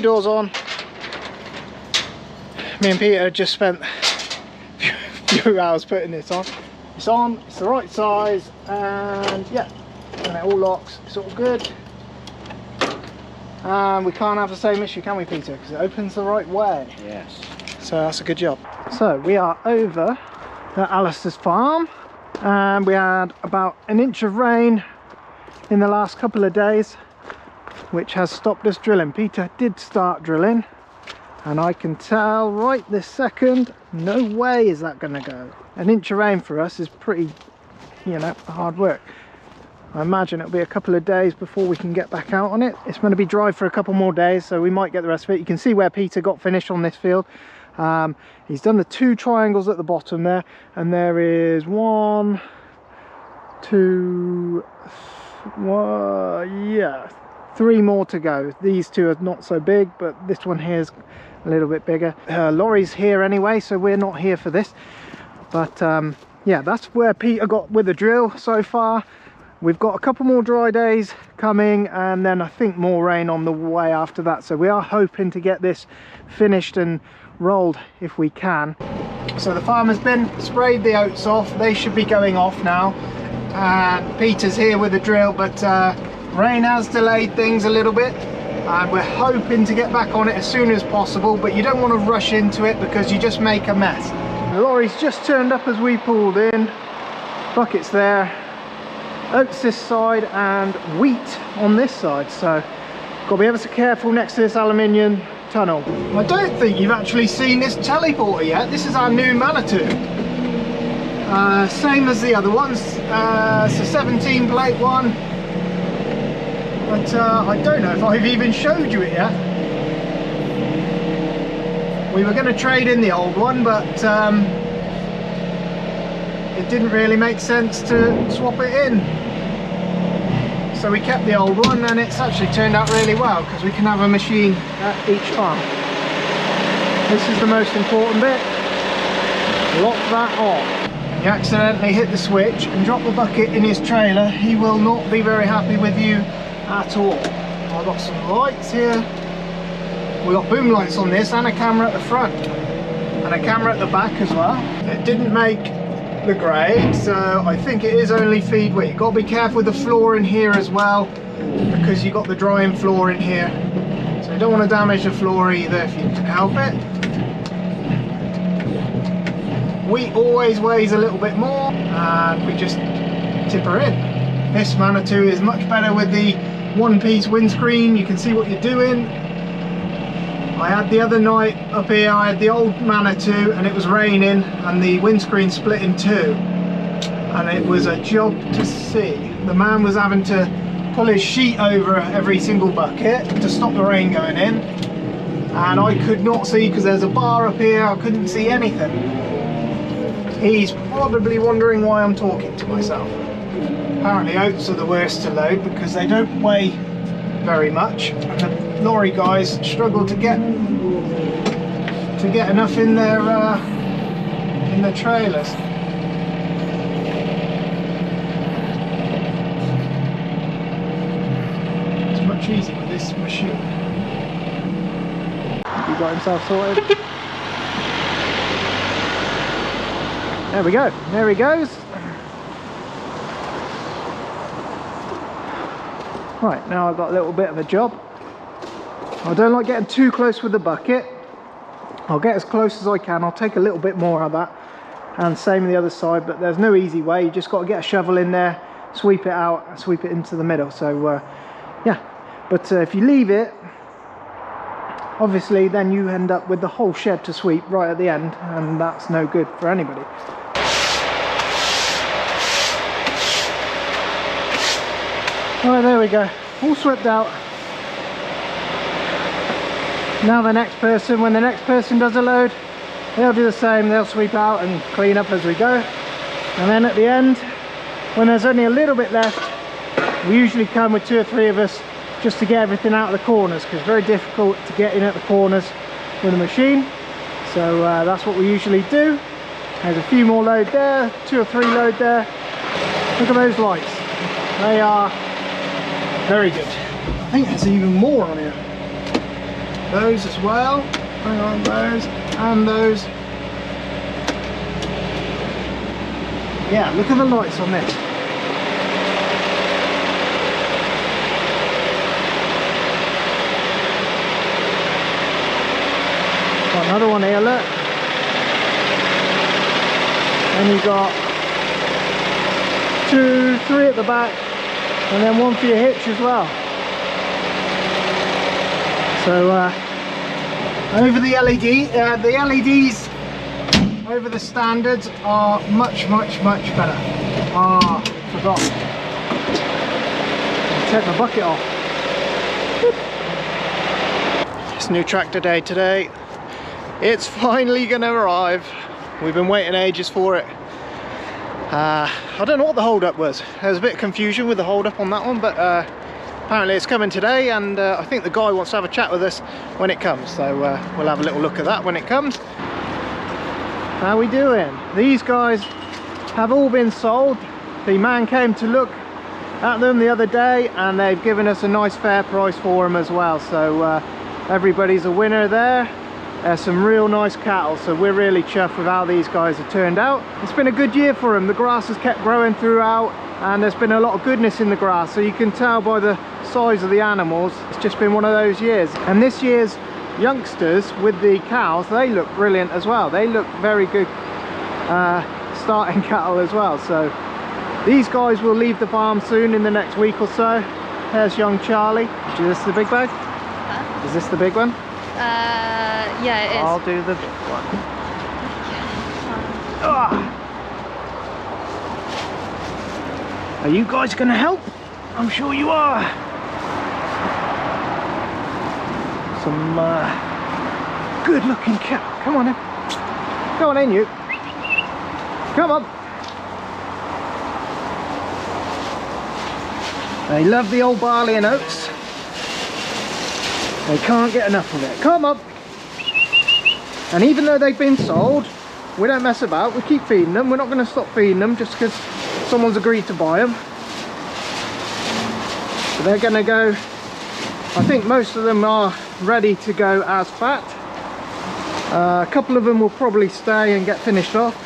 doors on. Me and Peter just spent a few hours putting this on. It's on, it's the right size, and yeah, and it all locks, it's all good. And we can't have the same issue, can we, Peter? Because it opens the right way. Yes. So that's a good job. So we are over at Alistair's farm, and we had about an inch of rain in the last couple of days, which has stopped us drilling. Peter did start drilling, and I can tell right this second, no way is that going to go. An inch of rain for us is pretty, you know, hard work. I imagine it'll be a couple of days before we can get back out on it. It's going to be dry for a couple more days, so we might get the rest of it. You can see where Peter got finished on this field. He's done the 2 triangles at the bottom there, and there is 1, 2, 3 more to go. These 2 are not so big, but this one here is a little bit bigger. Laurie's here anyway, so we're not here for this. But yeah, that's where Peter got with the drill so far. We've got a couple more dry days coming, and then I think more rain on the way after that. So we are hoping to get this finished and rolled if we can. So the farmer's bin sprayed the oats off. They should be going off now. And Peter's here with the drill, but rain has delayed things a little bit. And we're hoping to get back on it as soon as possible, but you don't want to rush into it because you just make a mess. The lorry's just turned up as we pulled in. Buckets there. Oats this side and wheat on this side, so got to be ever so careful next to this aluminium tunnel. I don't think you've actually seen this teleporter yet. This is our new Manitou, same as the other ones. It's a 17 plate one, but I don't know if I've even showed you it yet. We were going to trade in the old one, but it didn't really make sense to swap it in, so we kept the old one, and it's actually turned out really well because we can have a machine at each farm. This is the most important bit. Lock that on. You accidentally hit the switch and drop the bucket in his trailer, he will not be very happy with you at all. I've got some lights here. We've got boom lights on this, and a camera at the front and a camera at the back as well. It didn't make the grade, so I think it is only feed wheat. You've got to be careful with the floor in here as well, because you've got the drying floor in here, so you don't want to damage the floor either if you can help it. Wheat always weighs a little bit more, and we just tip her in. This Manitou is much better with the one-piece windscreen. You can see what you're doing. I had the other night up here, I had the old Manitou, and it was raining and the windscreen split in 2, and it was a job to see. The man was having to pull his sheet over every single bucket to stop the rain going in, and I could not see because there's a bar up here. I couldn't see anything. He's probably wondering why I'm talking to myself. Apparently oats are the worst to load because they don't weigh very much, and the lorry guys struggle to get enough in their trailers. It's much easier with this machine. He got himself sorted. There we go. There he goes. Right, now I've got a little bit of a job. I don't like getting too close with the bucket. I'll get as close as I can. I'll take a little bit more of that, and same the other side, but there's no easy way. You just got to get a shovel in there, sweep it out and sweep it into the middle. So yeah, but if you leave it, obviously then you end up with the whole shed to sweep right at the end, and that's no good for anybody. Right, there we go, all swept out. Now the next person, when the next person does a load, they'll do the same. They'll sweep out and clean up as we go, and then at the end, when there's only a little bit left, we usually come with 2 or 3 of us just to get everything out of the corners, because it's very difficult to get in at the corners with a machine. So that's what we usually do. There's a few more load there, 2 or 3 load there. Look at those lights, they are very good. I think there's even more on here. those as well. Hang on, those and those. Yeah, look at the lights on this. Got another one here, look. And you got 2, 3 at the back, and then one for your hitch as well. So over the LEDs over the standards are much better. Ah, forgot. Take my bucket off. It's new tractor day today. It's finally gonna arrive. We've been waiting ages for it. I don't know what the hold up was. There was a bit of confusion with the hold up on that one, but apparently it's coming today, and I think the guy wants to have a chat with us when it comes, so we'll have a little look at that when it comes. How we doing? These guys have all been sold. The man came to look at them the other day, and they've given us a nice fair price for them as well, so everybody's a winner there. There's some real nice cattle, so we're really chuffed with how these guys have turned out. It's been a good year for them. The grass has kept growing throughout, and there's been a lot of goodness in the grass, so you can tell by the size of the animals. It's just been one of those years. And this year's youngsters with the cows, they look brilliant as well. They look very good starting cattle as well. So these guys will leave the farm soon, in the next week or so. There's young Charlie. Is this the big bag? Huh? Is this the big one? Yeah, it is. I'll do the big one. Are you guys going to help? I'm sure you are. Some good looking cow. Come on in. Go on in, you. Come on. They love the old barley and oats. They can't get enough of it. Come on. And even though they've been sold, we don't mess about. We keep feeding them. We're not going to stop feeding them just because someone's agreed to buy them. So they're going to go, I think most of them are ready to go as fat. A couple of them will probably stay and get finished off.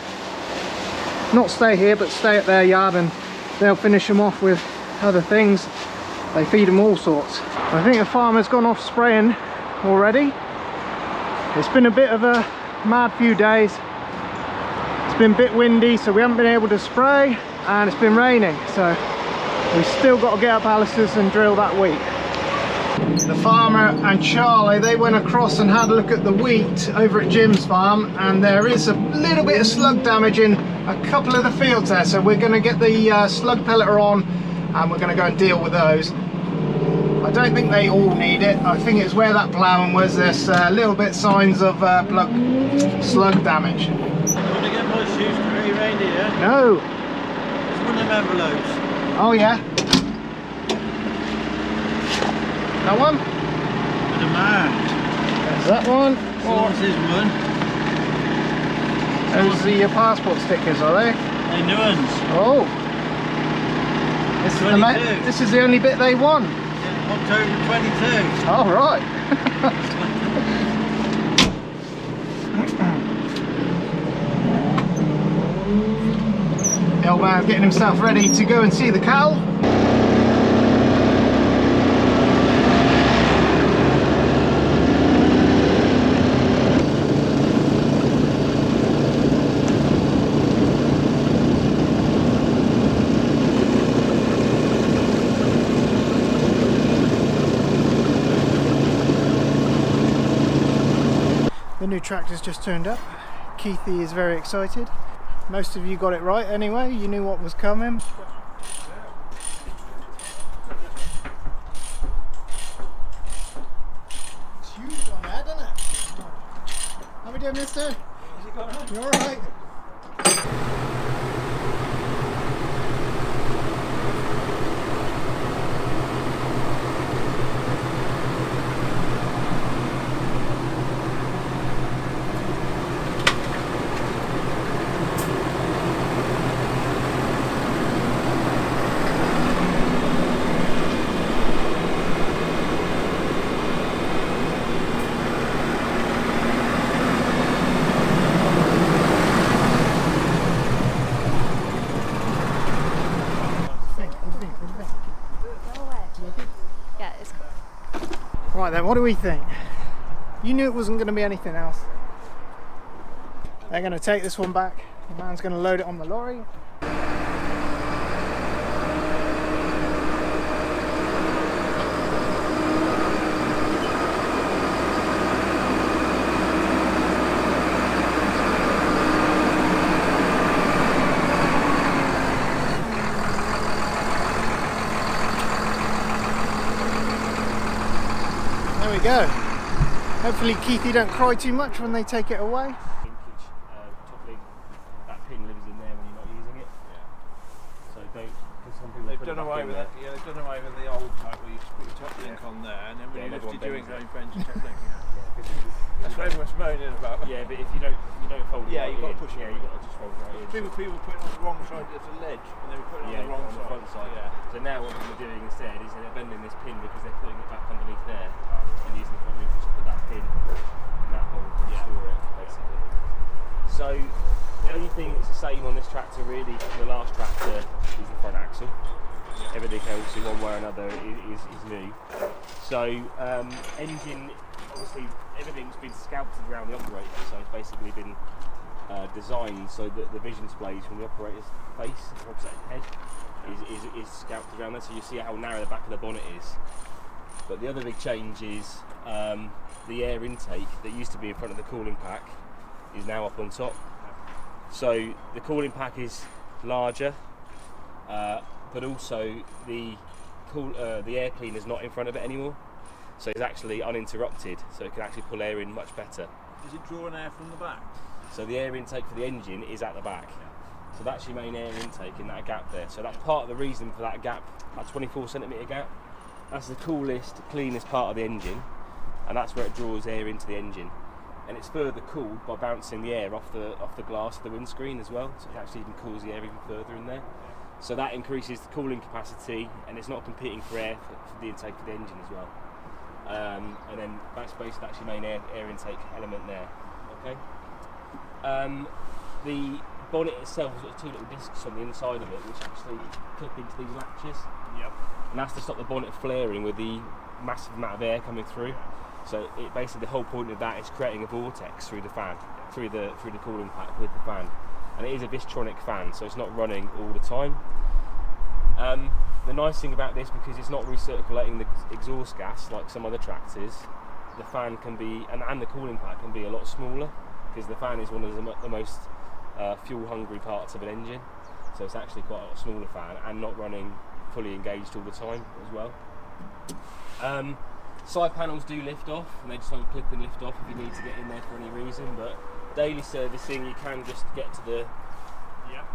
Not stay here, but stay at their yard, and they'll finish them off with other things. They feed them all sorts. I think the farmer's gone off spraying already. It's been a bit of a mad few days. It's been a bit windy, so we haven't been able to spray, and it's been raining, so we've still got to get up Alice's and drill that wheat. The farmer and Charlie, they went across and had a look at the wheat over at Jim's farm, and there is a little bit of slug damage in a couple of the fields there, so we're going to get the slug pelleter on, and we're going to go and deal with those. I don't think they all need it. I think it's where that ploughing was, there's a little bit signs of slug damage. You want to get my shoes to really reindeer? No. It's one of them envelopes. Oh yeah. That one? With a man. There's that one. What's his one? Those are your passport stickers, are they? They're new ones. Oh. This is the only bit they won. October 22. Oh, right. The old man's getting himself ready to go and see the cow. The new tractor's just turned up. Keithy is very excited. Most of you got it right anyway, you knew what was coming. It's huge on there, doesn't it? How we doing, mister? You alright? Right then, what do we think? You knew it wasn't going to be anything else. They're going to take this one back. The man's going to load it on the lorry. There we go. Hopefully Keithy don't cry too much when they take it away. Linkage, top link, that pin lives in there when you're not using it. Yeah. So don't, because some people They've put done it back away in with there. it. Yeah, they've done away with the old type where you just put your top link on there, and then when you lift your doing going bench, top link. That's what everyone's moaning about. Yeah, but if you don't fold it Yeah, right you've got in, to push it. Yeah, you've got to just fold it right in. People put it on the wrong side of the ledge, and they were putting it on the wrong on the front side. Yeah. So now what we're doing instead is they're bending this pin because they're putting it back underneath there and using the front link to just put that pin in that hole to store it, basically. So the only thing that's the same on this tractor really from the last tractor is the front axle. Everything else in one way or another is new. So engine, obviously everything's been sculpted around the operator, so it's basically been designed so that the vision displays from the operator's face, opposite head, is sculpted around there, so you see how narrow the back of the bonnet is. But the other big change is the air intake that used to be in front of the cooling pack is now up on top. So the cooling pack is larger, but also the air cleaner is not in front of it anymore, so it's actually uninterrupted, so it can actually pull air in much better. Is it drawing air from the back? So the air intake for the engine is at the back. So that's your main air intake in that gap there. So that's part of the reason for that gap, that 24cm gap. That's the coolest, cleanest part of the engine, and that's where it draws air into the engine. And it's further cooled by bouncing the air off the glass of the windscreen as well, so it actually even cools the air even further in there. So that increases the cooling capacity, and it's not competing for air for the intake of the engine as well. And then that's basically your main air intake element there. Okay. The bonnet itself has got two little discs on the inside of it, which actually clip into these latches. Yep. And that's to stop the bonnet flaring with the massive amount of air coming through. So it basically, the whole point of that is creating a vortex through the fan, through the cooling pack with the fan. And it is a Vistronic fan, so it's not running all the time. The nice thing about this, because it's not recirculating the exhaust gas like some other tractors, the fan can be, and the cooling pack can be a lot smaller, because the fan is one of the most fuel-hungry parts of an engine. So it's actually quite a lot smaller fan, and not running fully engaged all the time as well. Side panels do lift off, and they just don't clip and lift off if you need to get in there for any reason, but daily servicing you can just get to the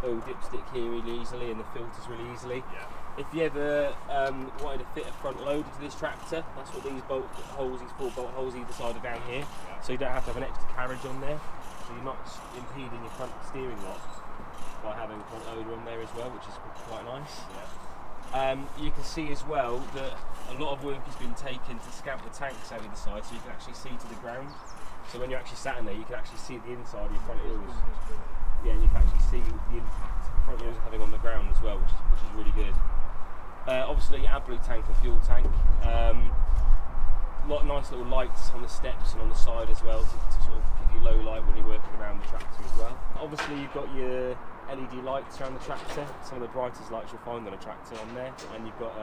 oil dipstick here really easily, and the filters really easily. If you ever wanted to fit a front loader to this tractor, that's what these bolt holes, these 4 bolt holes either side are down here, so you don't have to have an extra carriage on there, so you're not impeding your front steering lock by having a front loader on there as well, which is quite nice. You can see as well that a lot of work has been taken to scamp the tanks out either side, so you can actually see to the ground. So when you're actually sat in there, you can actually see the inside of your front wheels. Yeah, and you can actually see the impact the front wheels are having on the ground as well, which is really good. Obviously, AdBlue tank and fuel tank. Lot of nice little lights on the steps and on the side as well to sort of give you low light when you're working around the tractor as well. Obviously, you've got your LED lights around the tractor. Some of the brightest lights you'll find on a tractor on there, and you've got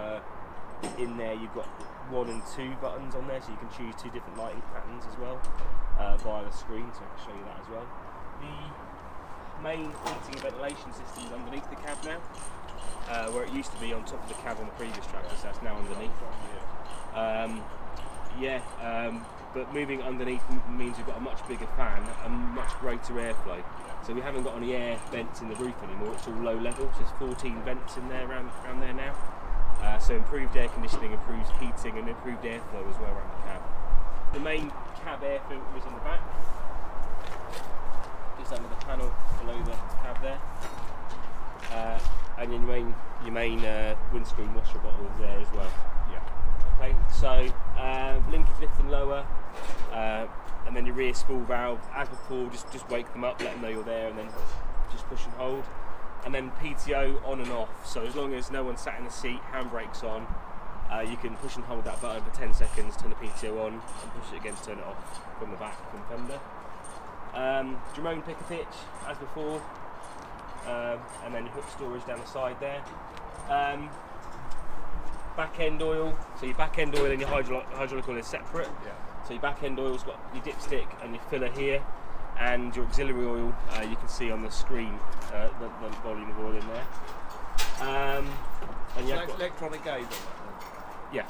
in there you've got 1 and 2 buttons on there, so you can choose 2 different lighting patterns as well via the screen. So I can show you that as well. The main heating and ventilation system is underneath the cab now, where it used to be on top of the cab on the previous tractor, so that's now underneath. But moving underneath means we've got a much bigger fan and much greater airflow. So we haven't got any air vents in the roof anymore, it's all low level, so there's 14 vents in there around there now. So improved air conditioning, improved heating and improved airflow as well around the cab. The main cab air filter is in the back, just under the panel below the cab there. And your main windscreen washer bottle is there as well. Okay, so linkage lift and lower, and then your rear spool valve, as before, just wake them up, let them know you're there, and then just push and hold. And then PTO on and off, so as long as no one's sat in the seat, handbrake's on, You can push and hold that button for 10 seconds, turn the PTO on, and push it again to turn it off from the back from fender. Dromone picker pitch, as before, and then you put storage down the side there. Back end oil, so your back end oil and your hydraulic oil is separate. Yeah. So your back end oil's got your dipstick and your filler here, and your auxiliary oil you can see on the screen, the volume of oil in there. And you have got electronic gauge on that.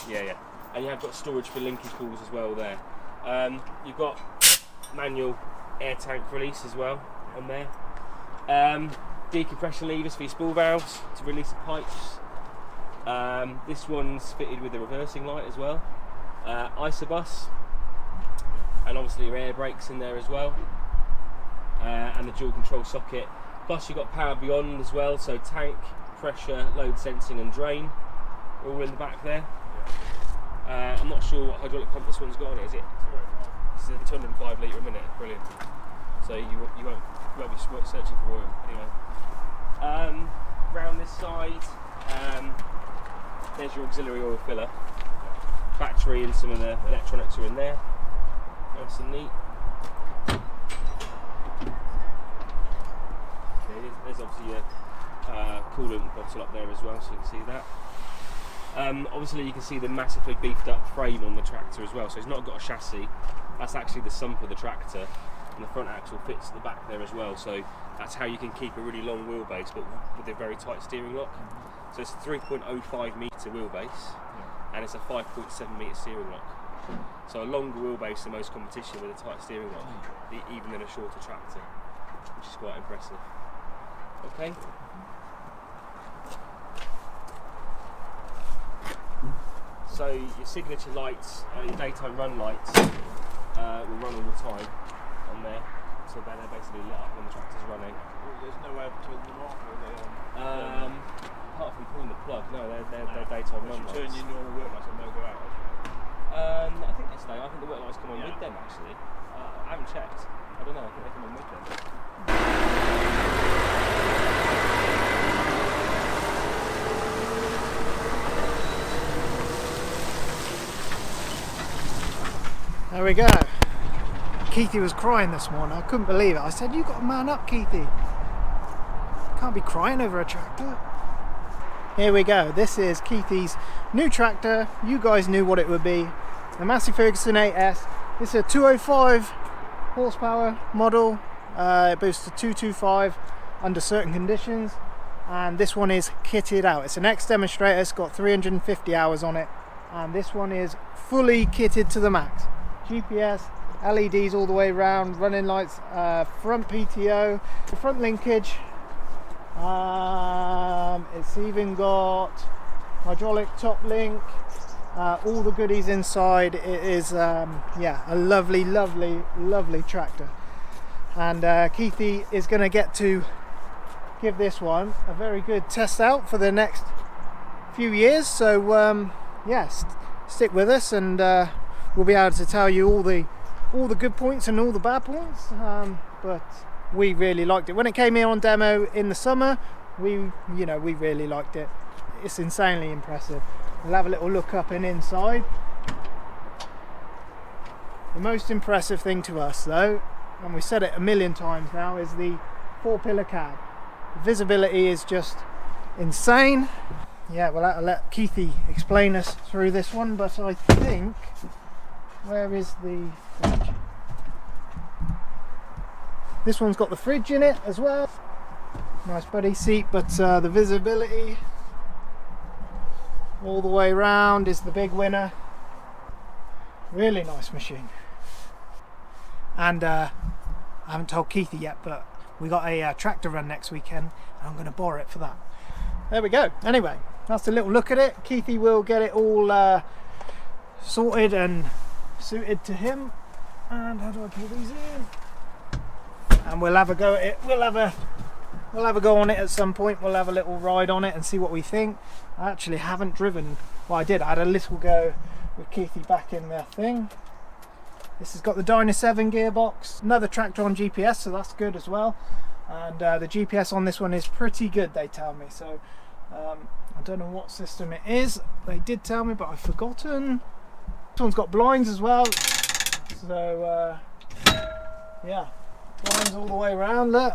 yeah. And you have got storage for linkage balls as well there. You've got manual air tank release as well on there. Decompression levers for your spool valves to release the pipes. This one's fitted with a reversing light as well. Isobus, and obviously your air brakes in there as well. And the dual control socket. Plus you've got power beyond as well, so tank, pressure, load sensing and drain are all in the back there. I'm not sure what hydraulic pump this one's got on it, is it? It's a 205 litre a minute, brilliant. So you won't be searching for oil anyway. Round this side, there's your auxiliary oil filler. Battery and some of the electronics are in there. Nice and neat. Okay, there's obviously a coolant bottle up there as well, so you can see that. Obviously you can see the massively beefed up frame on the tractor as well, so it's not got a chassis, that's actually the sump of the tractor, and the front axle fits at the back there as well, so that's how you can keep a really long wheelbase but with a very tight steering lock. So it's a 3.05 metre wheelbase and it's a 5.7 metre steering lock. So a longer wheelbase than most competition with a tight steering lock, even in a shorter tractor, which is quite impressive. Okay. So your signature lights, your daytime run lights, will run all the time on there. So they're basically lit up when the tractor's running. There's no way to turn them off, or they on? Apart from pulling the plug, no, they're daytime run lights. Turn your normal work lights and they'll go out. I think they stay. I think the work lights come on with them actually. I haven't checked. I don't know. I think they come on with them. There we go. Keithy was crying this morning. I couldn't believe it. I said, "You got to man up, Keithy. Can't be crying over a tractor." Here we go. This is Keithy's new tractor. You guys knew what it would be. The Massey Ferguson 8S. This is a 205 horsepower model. It boosts to 225 under certain conditions. And this one is kitted out. It's an ex-demonstrator. It's got 350 hours on it. And this one is fully kitted to the max. GPS, LEDs all the way around, running lights, front PTO, front linkage. It's even got hydraulic top link, all the goodies inside. It is yeah, a lovely tractor, and Keithy is going to get to give this one a very good test out for the next few years, so yes, stick with us and we'll be able to tell you all the good points and all the bad points, but we really liked it when it came here on demo in the summer. We really liked it. It's insanely impressive. We'll have a little look up and inside. The most impressive thing to us though, and we've said it a million times now, is the 4-pillar cab. The visibility is just insane. Yeah, we'll have to let Keithy explain us through this one, but I think, where is the fridge? This one's got the fridge in it as well. Nice buddy seat, but the visibility all the way around is the big winner. Really nice machine. And I haven't told Keithy yet, but we got a tractor run next weekend and I'm going to borrow it for that. There we go. Anyway, that's a little look at it. Keithy will get it all sorted and suited to him. And how do I pull these in? And we'll have a go at it. We'll have a go on it at some point. We'll have a little ride on it and see what we think. I actually haven't driven. Well, I did. I had a little go with Keithy back in the thing. This has got the Dyna 7 gearbox. Another tractor on GPS, so that's good as well. And the GPS on this one is pretty good, they tell me. So I don't know what system it is. They did tell me, but I've forgotten. This one's got blinds as well. So yeah, blinds all the way around. Look,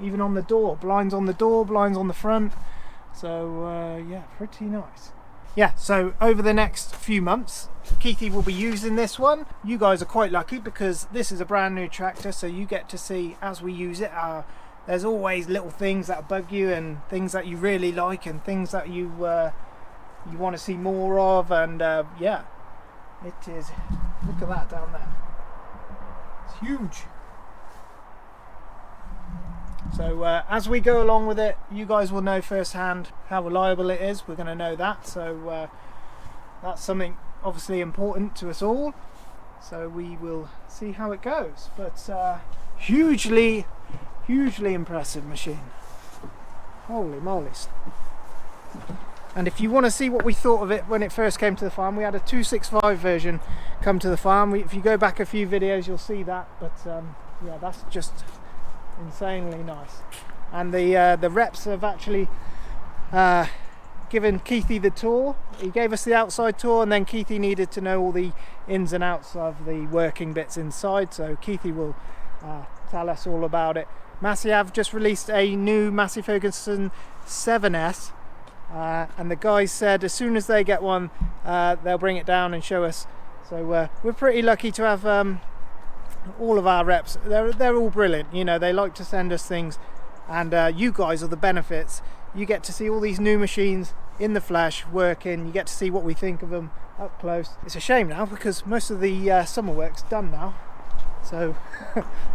even on the door, blinds on the door, blinds on the front. So yeah, pretty nice. Yeah, so over the next few months, Keithy will be using this one. You guys are quite lucky because this is a brand new tractor, so you get to see as we use it. There's always little things that bug you and things that you really like and things that you want to see more of, and yeah, it is. Look at that down there. It's huge. So as we go along with it, you guys will know firsthand how reliable it is. We're going to know that, so that's something obviously important to us all. So we will see how it goes, but hugely impressive machine. Holy moly. And if you want to see what we thought of it when it first came to the farm, we had a 265 version come to the farm. If you go back a few videos, you'll see that, but yeah, that's just insanely nice. And the reps have actually given Keithy the tour. He gave us the outside tour, and then Keithy needed to know all the ins and outs of the working bits inside, so Keithy will tell us all about it. Massey have just released a new Massey Ferguson 7S, and the guys said as soon as they get one, they'll bring it down and show us. So we're pretty lucky to have all of our reps. They're all brilliant, you know. They like to send us things, and you guys are the benefits. You get to see all these new machines in the flesh working. You get to see what we think of them up close. It's a shame now because most of the summer work's done now, so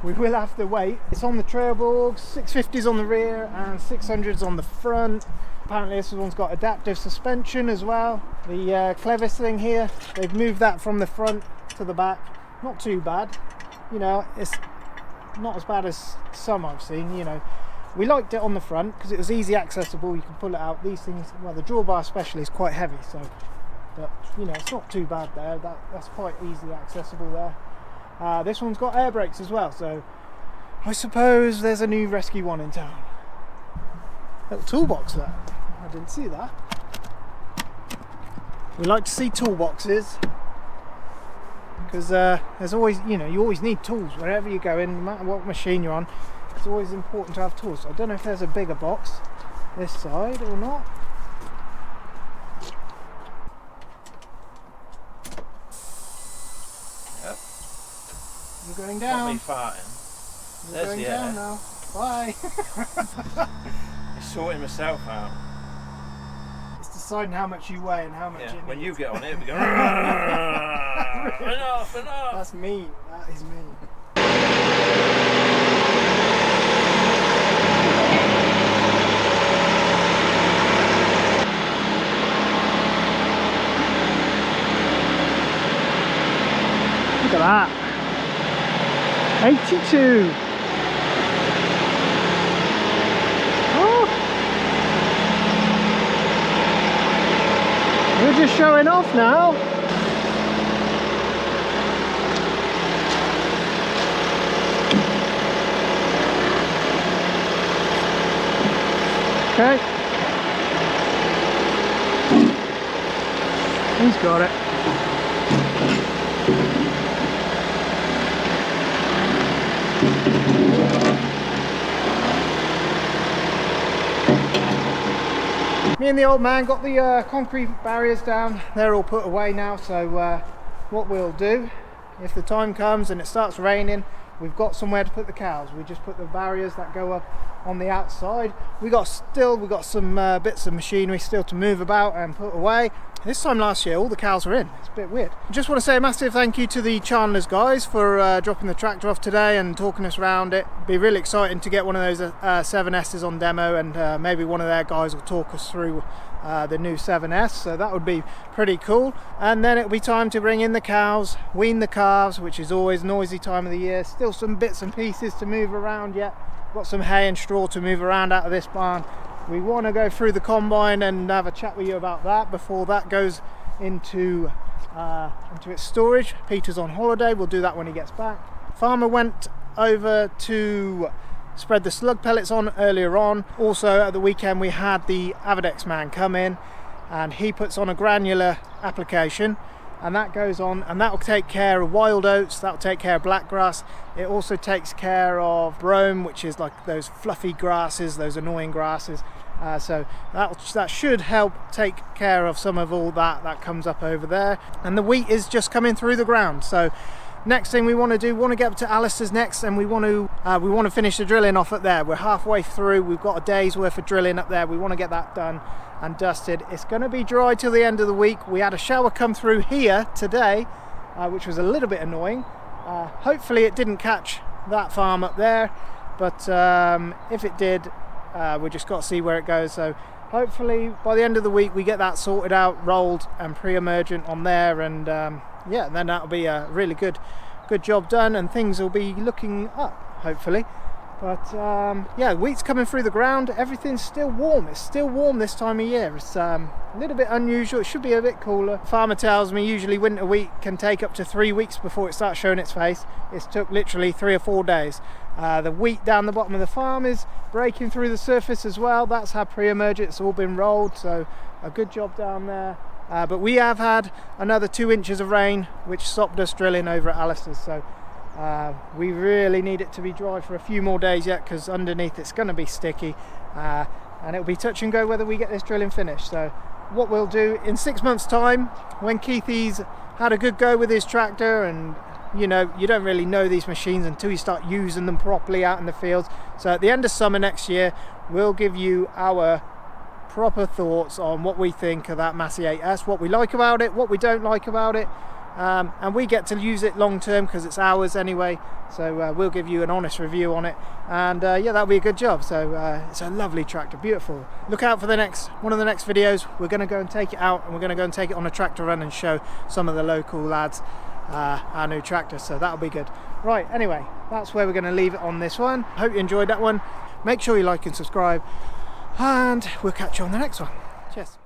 we will have to wait. It's on the trail bogs, 650s on the rear and 600s on the front. Apparently this one's got adaptive suspension as well. The cleverest thing here, they've moved that from the front to the back. Not too bad, you know. It's not as bad as some I've seen, you know. We liked it on the front because it was easy accessible. You can pull it out. These things, well, the drawbar especially is quite heavy, so, but you know, it's not too bad there. That's quite easily accessible there. This one's got air brakes as well, so I suppose there's a new rescue one in town. Little toolbox there. I didn't see that. We like to see toolboxes because there's always, you know, you always need tools wherever you go in, no matter what machine you're on. It's always important to have tools. So I don't know if there's a bigger box this side or not. Yep. You're going down. Not me farting. You're going down now. Bye. It's sorting myself out. It's deciding how much you weigh and how much it when needs. you get on it, we go enough. That's mean. That is mean. Look at that. 82. Oh. We're just showing off now. Okay. He's got it. Me and the old man got the concrete barriers down. They're all put away now, so what we'll do, if the time comes and it starts raining, we've got somewhere to put the cows. We just put the barriers that go up on the outside. We got some bits of machinery still to move about and put away. This time last year all the cows were in. It's a bit weird. I just want to say a massive thank you to the Chandlers guys for dropping the tractor off today and talking us around it. It'd be really exciting to get one of those 7S's on demo, and maybe one of their guys will talk us through the new 7S, so that would be pretty cool. And then it'll be time to bring in the cows, wean the calves, which is always a noisy time of the year. Still some bits and pieces to move around yet. Got some hay and straw to move around out of this barn. We want to go through the combine and have a chat with you about that before that goes into its storage. Peter's on holiday, we'll do that when he gets back. Farmer went over to spread the slug pellets on earlier on. Also at the weekend we had the Avadex man come in and he puts on a granular application, and that goes on and that will take care of wild oats, that will take care of blackgrass. It also takes care of brome, which is like those fluffy grasses, those annoying grasses. So that should help take care of some of all that comes up over there. And the wheat is just coming through the ground. So next thing we want to do, get up to Alistair's next, and we want to finish the drilling off up there. We're halfway through. We've got a day's worth of drilling up there. We want to get that done and dusted. It's going to be dry till the end of the week. We had a shower come through here today, which was a little bit annoying. Hopefully it didn't catch that farm up there, but if it did, we just got to see where it goes. So hopefully by the end of the week we get that sorted out, rolled and pre-emergent on there, and yeah, then that'll be a really good job done, and things will be looking up hopefully. But yeah, wheat's coming through the ground. Everything's still warm. It's still warm this time of year. It's a little bit unusual. It should be a bit cooler. Farmer tells me usually winter wheat can take up to 3 weeks before it starts showing its face. It's took literally 3 or 4 days. The wheat down the bottom of the farm is breaking through the surface as well. That's had pre-emergent. It's all been rolled, so a good job down there. But we have had another 2 inches of rain, which stopped us drilling over at Alistair's. So we really need it to be dry for a few more days yet, because underneath it's going to be sticky, and it'll be touch and go whether we get this drilling finished. So what we'll do in 6 months time, when Keithy's had a good go with his tractor, and you know, you don't really know these machines until you start using them properly out in the fields. So at the end of summer next year we'll give you our proper thoughts on what we think of that Massey 8S, what we like about it, what we don't like about it. And we get to use it long term because it's ours anyway, so we'll give you an honest review on it, and yeah, that'll be a good job. So it's a lovely tractor, beautiful. Look out for one of the next videos. We're going to go and take it out, and we're going to go and take it on a tractor run and show some of the local lads our new tractor, so that'll be good. Right, anyway, that's where we're going to leave it on this one. Hope you enjoyed that one. Make sure you like and subscribe, and we'll catch you on the next one. Cheers.